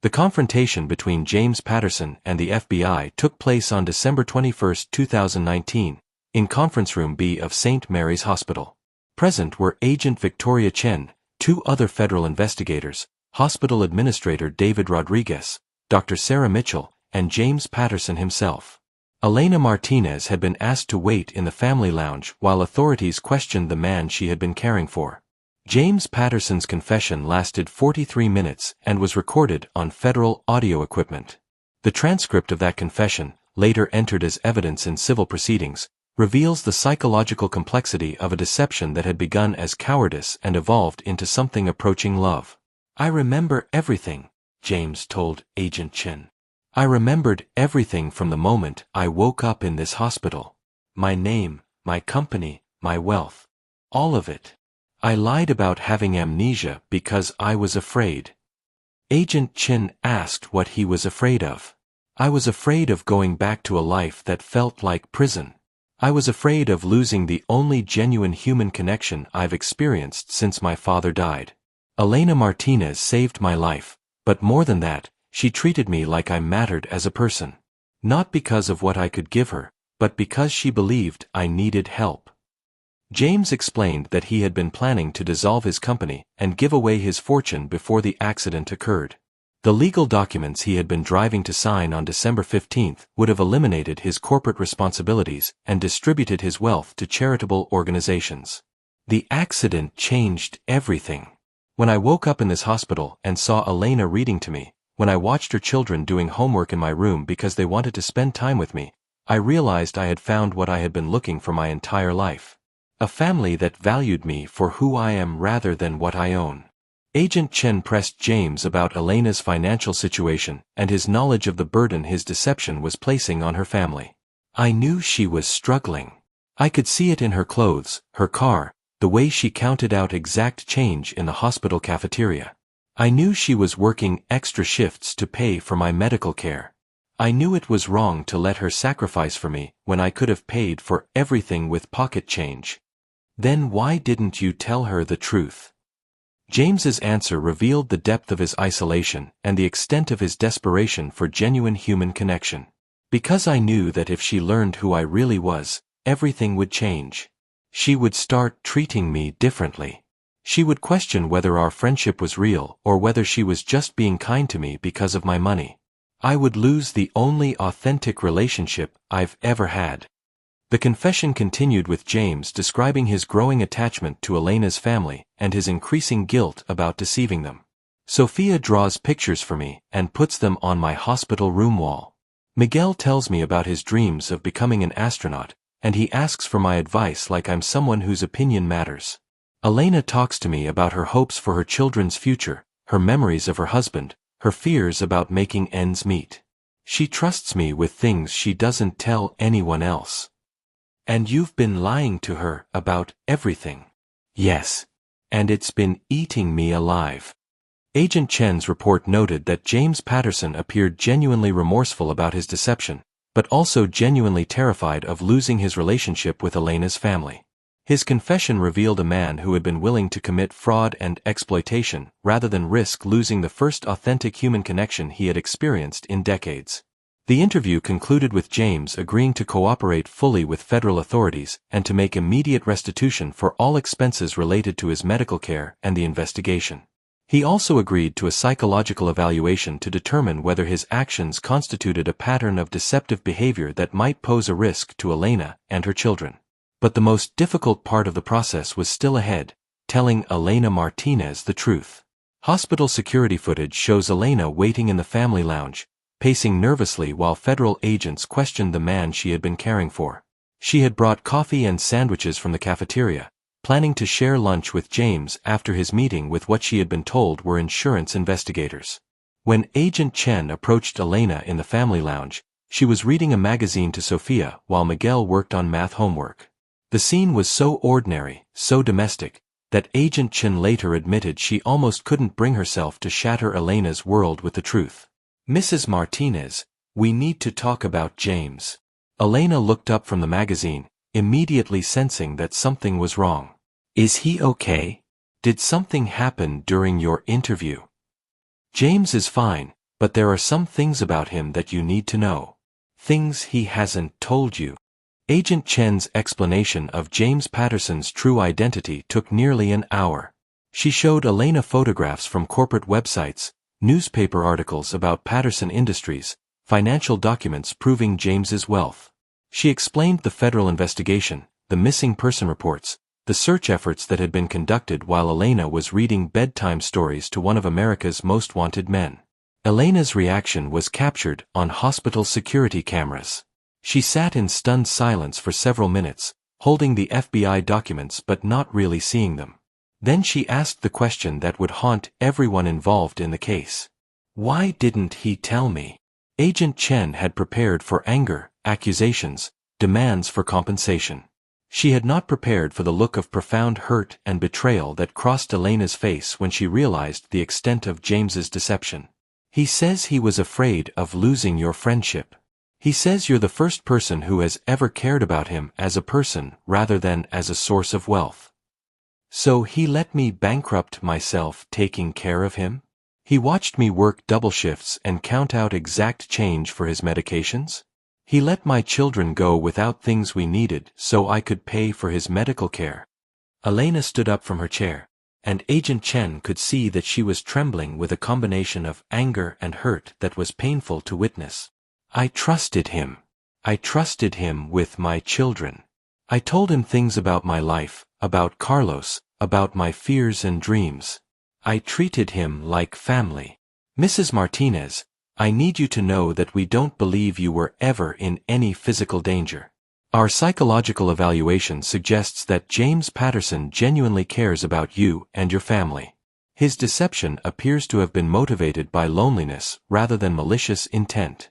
The confrontation between James Patterson and the FBI took place on December 21, 2019, in Conference Room B of St. Mary's Hospital. Present were Agent Victoria Chen, two other federal investigators, Hospital Administrator David Rodriguez, Dr. Sarah Mitchell, and James Patterson himself. Elena Martinez had been asked to wait in the family lounge while authorities questioned the man she had been caring for. James Patterson's confession lasted 43 minutes and was recorded on federal audio equipment. The transcript of that confession, later entered as evidence in civil proceedings, reveals the psychological complexity of a deception that had begun as cowardice and evolved into something approaching love. "I remember everything," James told Agent Chen. "I remembered everything from the moment I woke up in this hospital. My name, my company, my wealth. All of it. I lied about having amnesia because I was afraid." Agent Chen asked what he was afraid of. "I was afraid of going back to a life that felt like prison. I was afraid of losing the only genuine human connection I've experienced since my father died. Elena Martinez saved my life, but more than that, she treated me like I mattered as a person. Not because of what I could give her, but because she believed I needed help." James explained that he had been planning to dissolve his company and give away his fortune before the accident occurred. The legal documents he had been driving to sign on December 15th would have eliminated his corporate responsibilities and distributed his wealth to charitable organizations. The accident changed everything. When I woke up in this hospital and saw Elena reading to me, when I watched her children doing homework in my room because they wanted to spend time with me, I realized I had found what I had been looking for my entire life. A family that valued me for who I am rather than what I own. Agent Chen pressed James about Elena's financial situation and his knowledge of the burden his deception was placing on her family. "I knew she was struggling. I could see it in her clothes, her car, the way she counted out exact change in the hospital cafeteria. I knew she was working extra shifts to pay for my medical care. I knew it was wrong to let her sacrifice for me when I could have paid for everything with pocket change." "Then why didn't you tell her the truth?" James's answer revealed the depth of his isolation and the extent of his desperation for genuine human connection. Because I knew that if she learned who I really was, everything would change. She would start treating me differently. She would question whether our friendship was real or whether she was just being kind to me because of my money. I would lose the only authentic relationship I've ever had. The confession continued with James describing his growing attachment to Elena's family and his increasing guilt about deceiving them. Sophia draws pictures for me and puts them on my hospital room wall. Miguel tells me about his dreams of becoming an astronaut, and he asks for my advice like I'm someone whose opinion matters. Elena talks to me about her hopes for her children's future, her memories of her husband, her fears about making ends meet. She trusts me with things she doesn't tell anyone else. And you've been lying to her about everything. Yes. And it's been eating me alive. Agent Chen's report noted that James Patterson appeared genuinely remorseful about his deception, but also genuinely terrified of losing his relationship with Elena's family. His confession revealed a man who had been willing to commit fraud and exploitation rather than risk losing the first authentic human connection he had experienced in decades. The interview concluded with James agreeing to cooperate fully with federal authorities and to make immediate restitution for all expenses related to his medical care and the investigation. He also agreed to a psychological evaluation to determine whether his actions constituted a pattern of deceptive behavior that might pose a risk to Elena and her children. But the most difficult part of the process was still ahead, telling Elena Martinez the truth. Hospital security footage shows Elena waiting in the family lounge, pacing nervously while federal agents questioned the man she had been caring for. She had brought coffee and sandwiches from the cafeteria, planning to share lunch with James after his meeting with what she had been told were insurance investigators. When Agent Chen approached Elena in the family lounge, she was reading a magazine to Sophia while Miguel worked on math homework. The scene was so ordinary, so domestic, that Agent Chen later admitted she almost couldn't bring herself to shatter Elena's world with the truth. "Mrs. Martinez, we need to talk about James." Elena looked up from the magazine, immediately sensing that something was wrong. "Is he okay? Did something happen during your interview?" "James is fine, but there are some things about him that you need to know. Things he hasn't told you." Agent Chen's explanation of James Patterson's true identity took nearly an hour. She showed Elena photographs from corporate websites, newspaper articles about Patterson Industries, financial documents proving James's wealth. She explained the federal investigation, the missing person reports, the search efforts that had been conducted while Elena was reading bedtime stories to one of America's most wanted men. Elena's reaction was captured on hospital security cameras. She sat in stunned silence for several minutes, holding the FBI documents but not really seeing them. Then she asked the question that would haunt everyone involved in the case. "Why didn't he tell me?" Agent Chen had prepared for anger, accusations, demands for compensation. She had not prepared for the look of profound hurt and betrayal that crossed Elena's face when she realized the extent of James's deception. "He says he was afraid of losing your friendship. He says you're the first person who has ever cared about him as a person rather than as a source of wealth. So he let me bankrupt myself taking care of him? He watched me work double shifts and count out exact change for his medications? He let my children go without things we needed so I could pay for his medical care." Elena stood up from her chair, and Agent Chen could see that she was trembling with a combination of anger and hurt that was painful to witness. "I trusted him. I trusted him with my children. I told him things about my life, about Carlos, about my fears and dreams. I treated him like family. Mrs. Martinez, I need you to know that we don't believe you were ever in any physical danger. Our psychological evaluation suggests that James Patterson genuinely cares about you and your family. His deception appears to have been motivated by loneliness rather than malicious intent."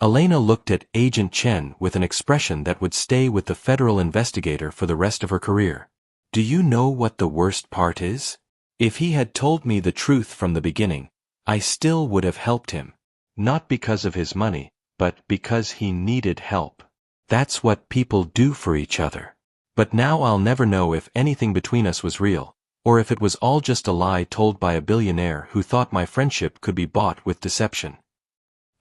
Elena looked at Agent Chen with an expression that would stay with the federal investigator for the rest of her career. "Do you know what the worst part is? If he had told me the truth from the beginning, I still would have helped him. Not because of his money, but because he needed help. That's what people do for each other. But now I'll never know if anything between us was real, or if it was all just a lie told by a billionaire who thought my friendship could be bought with deception.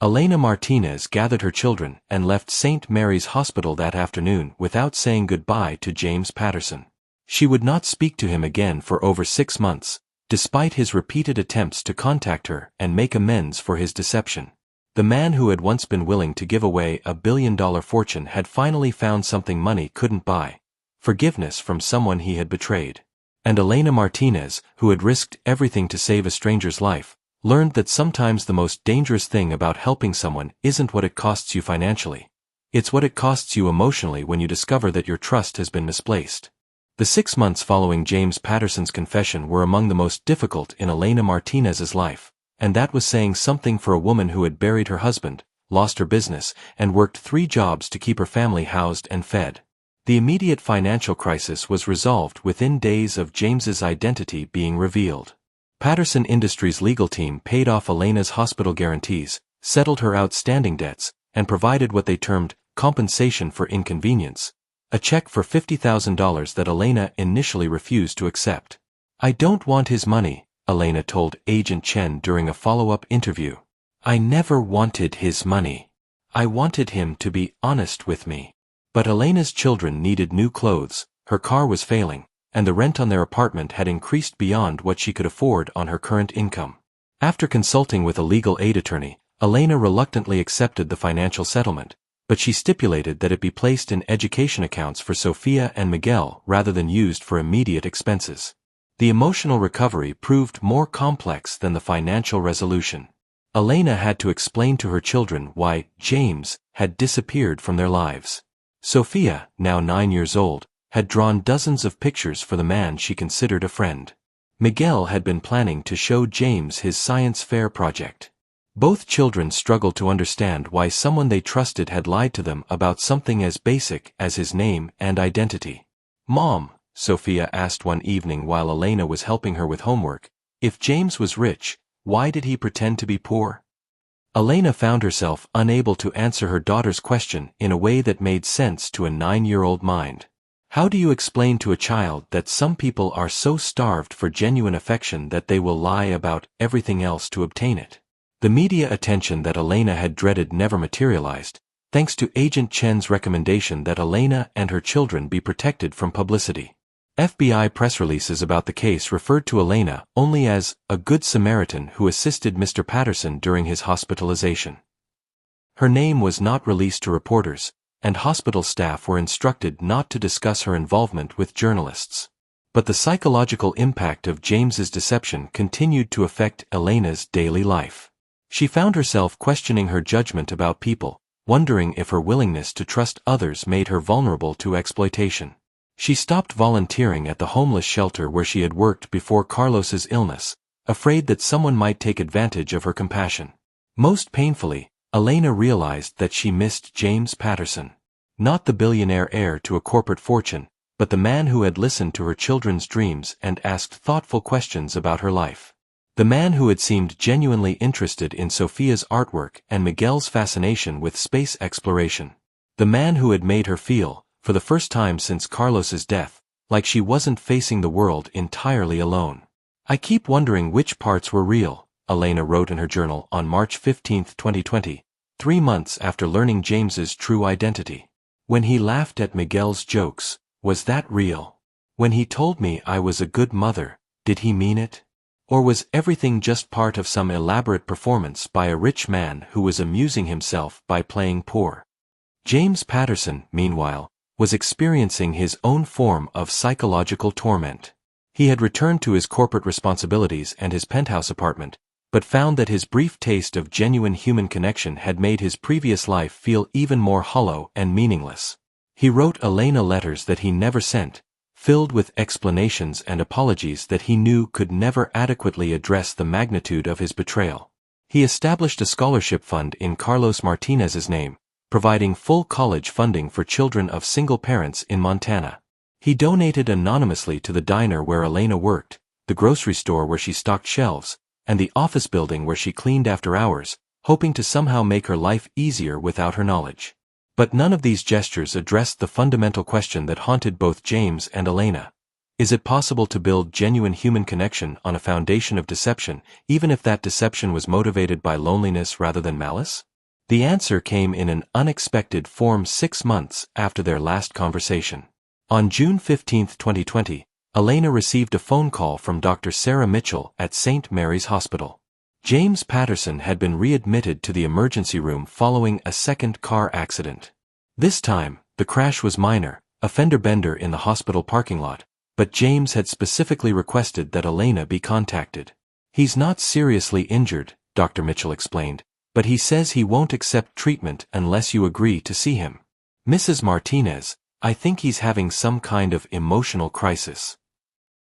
Elena Martinez gathered her children and left St. Mary's Hospital that afternoon without saying goodbye to James Patterson. She would not speak to him again for over 6 months, despite his repeated attempts to contact her and make amends for his deception. The man who had once been willing to give away a billion-dollar fortune had finally found something money couldn't buy: forgiveness from someone he had betrayed. And Elena Martinez, who had risked everything to save a stranger's life, learned that sometimes the most dangerous thing about helping someone isn't what it costs you financially. It's what it costs you emotionally when you discover that your trust has been misplaced. The 6 months following James Patterson's confession were among the most difficult in Elena Martinez's life, and that was saying something for a woman who had buried her husband, lost her business, and worked 3 jobs to keep her family housed and fed. The immediate financial crisis was resolved within days of James's identity being revealed. Patterson Industries' legal team paid off Elena's hospital guarantees, settled her outstanding debts, and provided what they termed compensation for inconvenience, a check for $50,000 that Elena initially refused to accept. "I don't want his money," Elena told Agent Chen during a follow-up interview. "I never wanted his money. I wanted him to be honest with me." But Elena's children needed new clothes, her car was failing, and the rent on their apartment had increased beyond what she could afford on her current income. After consulting with a legal aid attorney, Elena reluctantly accepted the financial settlement, but she stipulated that it be placed in education accounts for Sophia and Miguel rather than used for immediate expenses. The emotional recovery proved more complex than the financial resolution. Elena had to explain to her children why James had disappeared from their lives. Sophia, now 9 years old, had drawn dozens of pictures for the man she considered a friend. Miguel had been planning to show James his science fair project. Both children struggled to understand why someone they trusted had lied to them about something as basic as his name and identity. "Mom," Sophia asked one evening while Elena was helping her with homework, "if James was rich, why did he pretend to be poor?" Elena found herself unable to answer her daughter's question in a way that made sense to a 9-year-old mind. How do you explain to a child that some people are so starved for genuine affection that they will lie about everything else to obtain it? The media attention that Elena had dreaded never materialized, thanks to Agent Chen's recommendation that Elena and her children be protected from publicity. FBI press releases about the case referred to Elena only as a good Samaritan who assisted Mr. Patterson during his hospitalization. Her name was not released to reporters, and hospital staff were instructed not to discuss her involvement with journalists. But the psychological impact of James's deception continued to affect Elena's daily life. She found herself questioning her judgment about people, wondering if her willingness to trust others made her vulnerable to exploitation. She stopped volunteering at the homeless shelter where she had worked before Carlos's illness, afraid that someone might take advantage of her compassion. Most painfully, Elena realized that she missed James Patterson. Not the billionaire heir to a corporate fortune, but the man who had listened to her children's dreams and asked thoughtful questions about her life. The man who had seemed genuinely interested in Sophia's artwork and Miguel's fascination with space exploration. The man who had made her feel, for the first time since Carlos's death, like she wasn't facing the world entirely alone. "I keep wondering which parts were real," Elena wrote in her journal on March 15, 2020, 3 months after learning James's true identity. "When he laughed at Miguel's jokes, was that real? When he told me I was a good mother, did he mean it? Or was everything just part of some elaborate performance by a rich man who was amusing himself by playing poor?" James Patterson, meanwhile, was experiencing his own form of psychological torment. He had returned to his corporate responsibilities and his penthouse apartment, but found that his brief taste of genuine human connection had made his previous life feel even more hollow and meaningless. He wrote Elena letters that he never sent, filled with explanations and apologies that he knew could never adequately address the magnitude of his betrayal. He established a scholarship fund in Carlos Martinez's name, providing full college funding for children of single parents in Montana. He donated anonymously to the diner where Elena worked, the grocery store where she stocked shelves, and the office building where she cleaned after hours, hoping to somehow make her life easier without her knowledge. But none of these gestures addressed the fundamental question that haunted both James and Elena. Is it possible to build genuine human connection on a foundation of deception, even if that deception was motivated by loneliness rather than malice? The answer came in an unexpected form 6 months after their last conversation. On June 15, 2020, Elena received a phone call from Dr. Sarah Mitchell at St. Mary's Hospital. James Patterson had been readmitted to the emergency room following a second car accident. This time, the crash was minor, a fender bender in the hospital parking lot, but James had specifically requested that Elena be contacted. He's not seriously injured, Dr. Mitchell explained, but he says he won't accept treatment unless you agree to see him. Mrs. Martinez, I think he's having some kind of emotional crisis.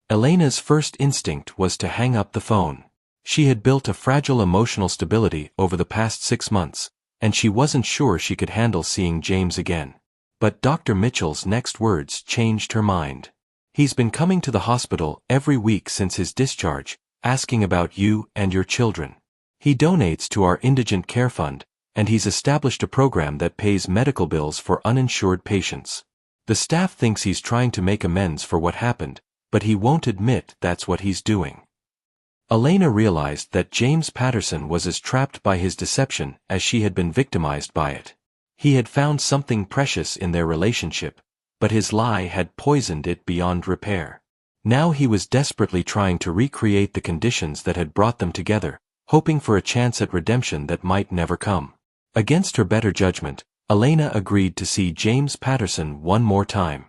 Elena's first instinct was to hang up the phone. She had built a fragile emotional stability over the past 6 months, and she wasn't sure she could handle seeing James again. But Dr. Mitchell's next words changed her mind. He's been coming to the hospital every week since his discharge, asking about you and your children. He donates to our indigent care fund, and he's established a program that pays medical bills for uninsured patients. The staff thinks he's trying to make amends for what happened, but he won't admit that's what he's doing. Elena realized that James Patterson was as trapped by his deception as she had been victimized by it. He had found something precious in their relationship, but his lie had poisoned it beyond repair. Now he was desperately trying to recreate the conditions that had brought them together, hoping for a chance at redemption that might never come. Against her better judgment, Elena agreed to see James Patterson one more time.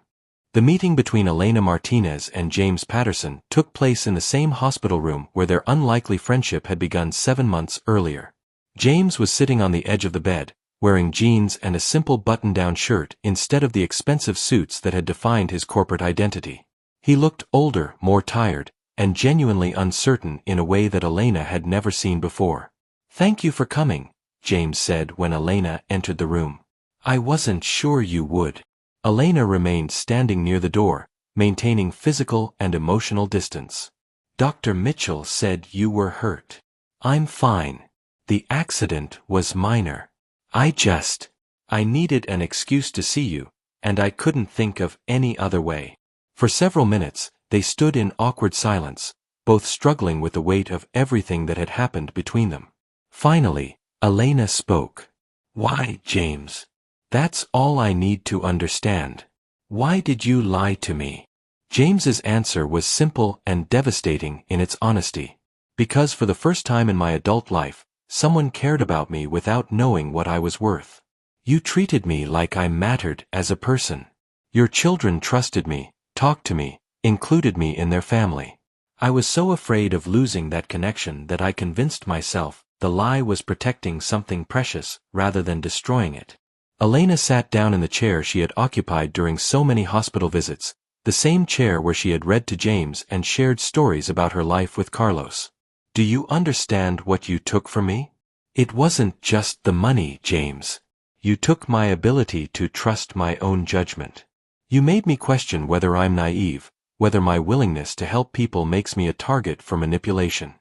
The meeting between Elena Martinez and James Patterson took place in the same hospital room where their unlikely friendship had begun 7 months earlier. James was sitting on the edge of the bed, wearing jeans and a simple button-down shirt instead of the expensive suits that had defined his corporate identity. He looked older, more tired, and genuinely uncertain in a way that Elena had never seen before. "Thank you for coming," James said when Elena entered the room. "I wasn't sure you would." Elena remained standing near the door, maintaining physical and emotional distance. "Dr. Mitchell said you were hurt." "I'm fine. The accident was minor. I needed an excuse to see you, and I couldn't think of any other way." For several minutes, they stood in awkward silence, both struggling with the weight of everything that had happened between them. Finally, Elena spoke. "Why, James? That's all I need to understand. Why did you lie to me?" James's answer was simple and devastating in its honesty. "Because for the first time in my adult life, someone cared about me without knowing what I was worth. You treated me like I mattered as a person. Your children trusted me, talked to me, included me in their family. I was so afraid of losing that connection that I convinced myself the lie was protecting something precious rather than destroying it." Elena sat down in the chair she had occupied during so many hospital visits, the same chair where she had read to James and shared stories about her life with Carlos. "Do you understand what you took from me? It wasn't just the money, James. You took my ability to trust my own judgment. You made me question whether I'm naive, whether my willingness to help people makes me a target for manipulation.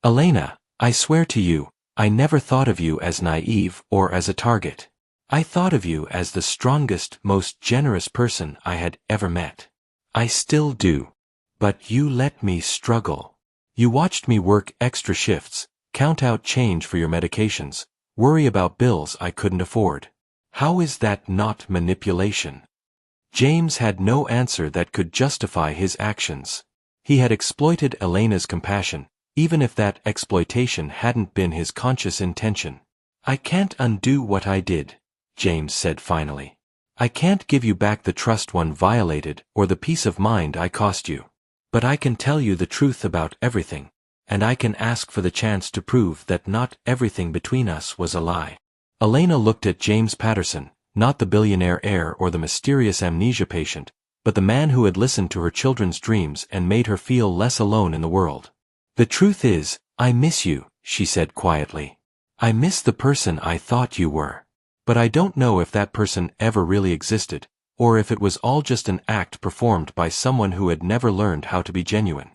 Elena, I swear to you, I never thought of you as naive or as a target. I thought of you as the strongest, most generous person I had ever met. I still do. But you let me struggle. You watched me work extra shifts, count out change for your medications, worry about bills I couldn't afford. How is that not manipulation?" James had no answer that could justify his actions. He had exploited Elena's compassion, even if that exploitation hadn't been his conscious intention. "I can't undo what I did," James said finally. "I can't give you back the trust one violated or the peace of mind I cost you. But I can tell you the truth about everything, and I can ask for the chance to prove that not everything between us was a lie." Elena looked at James Patterson, not the billionaire heir or the mysterious amnesia patient, but the man who had listened to her children's dreams and made her feel less alone in the world. "The truth is, I miss you," she said quietly. "I miss the person I thought you were. But I don't know if that person ever really existed, or if it was all just an act performed by someone who had never learned how to be genuine."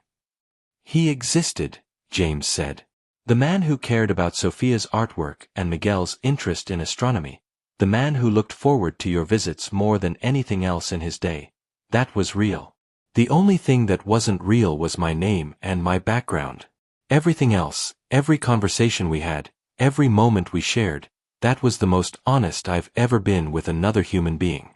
"He existed," James said. "The man who cared about Sophia's artwork and Miguel's interest in astronomy, the man who looked forward to your visits more than anything else in his day, that was real. The only thing that wasn't real was my name and my background. Everything else, every conversation we had, every moment we shared, that was the most honest I've ever been with another human being.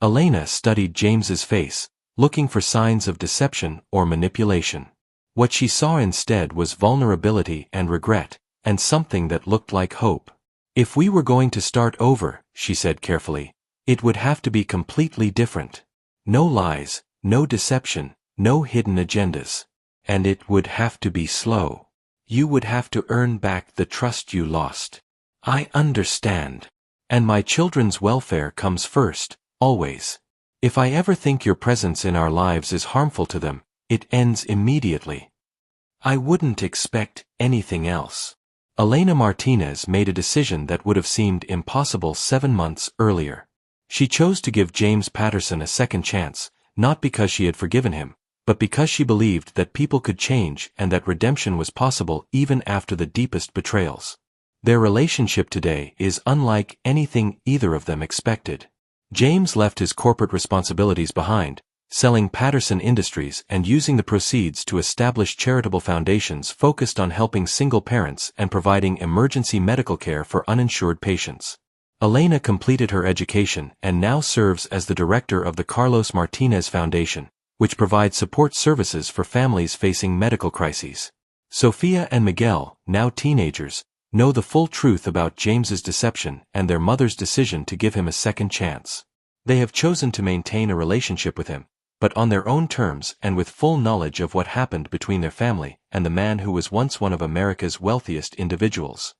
Elena studied James's face, looking for signs of deception or manipulation. What she saw instead was vulnerability and regret, and something that looked like hope. If we were going to start over, she said carefully, it would have to be completely different. No lies, no deception, no hidden agendas. And it would have to be slow. You would have to earn back the trust you lost. I understand. And my children's welfare comes first, always. If I ever think your presence in our lives is harmful to them, it ends immediately. I wouldn't expect anything else. Elena Martinez made a decision that would have seemed impossible 7 months earlier. She chose to give James Patterson a second chance, not because she had forgiven him, but because she believed that people could change and that redemption was possible even after the deepest betrayals. Their relationship today is unlike anything either of them expected. James left his corporate responsibilities behind, selling Patterson Industries and using the proceeds to establish charitable foundations focused on helping single parents and providing emergency medical care for uninsured patients. Elena completed her education and now serves as the director of the Carlos Martinez Foundation, which provides support services for families facing medical crises. Sophia and Miguel, now teenagers, know the full truth about James's deception and their mother's decision to give him a second chance. They have chosen to maintain a relationship with him, but on their own terms and with full knowledge of what happened between their family and the man who was once one of America's wealthiest individuals.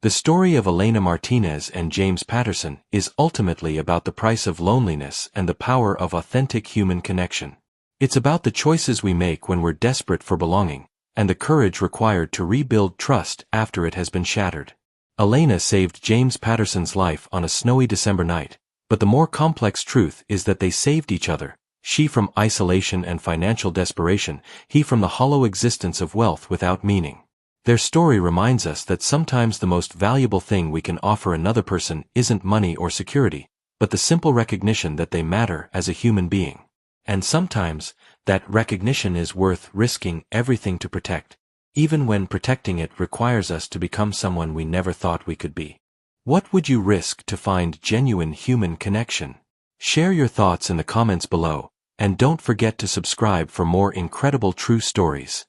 The story of Elena Martinez and James Patterson is ultimately about the price of loneliness and the power of authentic human connection. It's about the choices we make when we're desperate for belonging, and the courage required to rebuild trust after it has been shattered. Elena saved James Patterson's life on a snowy December night, but the more complex truth is that they saved each other, she from isolation and financial desperation, he from the hollow existence of wealth without meaning. Their story reminds us that sometimes the most valuable thing we can offer another person isn't money or security, but the simple recognition that they matter as a human being. And sometimes, that recognition is worth risking everything to protect, even when protecting it requires us to become someone we never thought we could be. What would you risk to find genuine human connection? Share your thoughts in the comments below, and don't forget to subscribe for more incredible true stories.